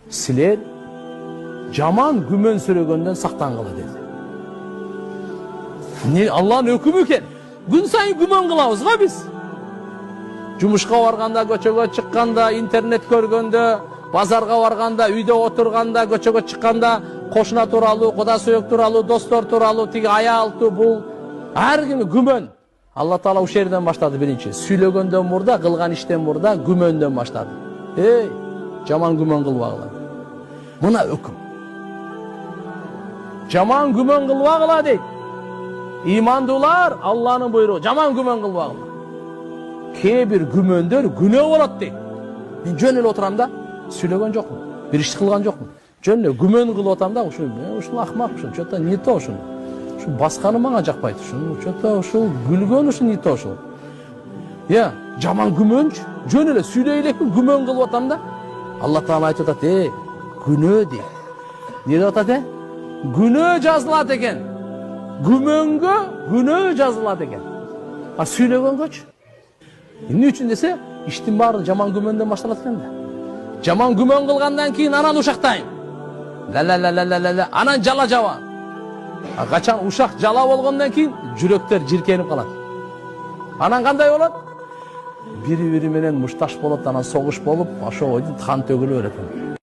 Силер жаман күмөн сүрөгөндөн сактангыла dedi. Алланын өкүмү экен. Күн сайын күмөн кылабыз го биз. Жумушка барганда, көчөгө чыкканда, интернет көргөндө, базарга барганда, үйдө отурганда, көчөгө чыкканда, кошуна тууралуу, куда сөөк тууралуу, достор тууралуу, тиги аялтуу, бул ар күнү күмөн. Алла Таала ушул жерден баштады биринчи. Сүйлөгөндөн мурда, кылган иштен мурда күмөндөн баштады. Жаман күмөн кылбагыла. Мына өкүм. Жаман күмөн кылбагыла дейт. Имандуулар Алланын буйругу, жаман күмөн кылбагыла. Кээ бир күмөндөр күнөө болот дейт. Мен жөн эле отурам да, сүйлөгөн жокмун, бир ишти кылган жокмун. Жөн эле күмөн кылып атам да, ушул акмак, ушул чөтө не то ушул. Ушул басканы мага жакпайт, ушул чөтө ушул күлгөн ушул не то ушул. Жаман күмөнчү, жөн эле сүйлөй элекпин, күмөн кылып атам да. Алла Таала айтып атат, күнөө дейт. Не деп атат? Күнөө жазылат экен. Күмөнгө күнөө жазылат экен. А сүйлөгөнгөчү? Эмне үчүн десе, иштин баары жаман күмөндөн башталат экен да. Жаман күмөн кылгандан кийин анан ушактайм. Анан жала жабам. Качан ушак жала болгондон кийин жүрөктөр жиркенип калат. Анан кандай болот? Бири-бири менен мушташ болот, анан согуш болуп, ошо қан төгүлө берет.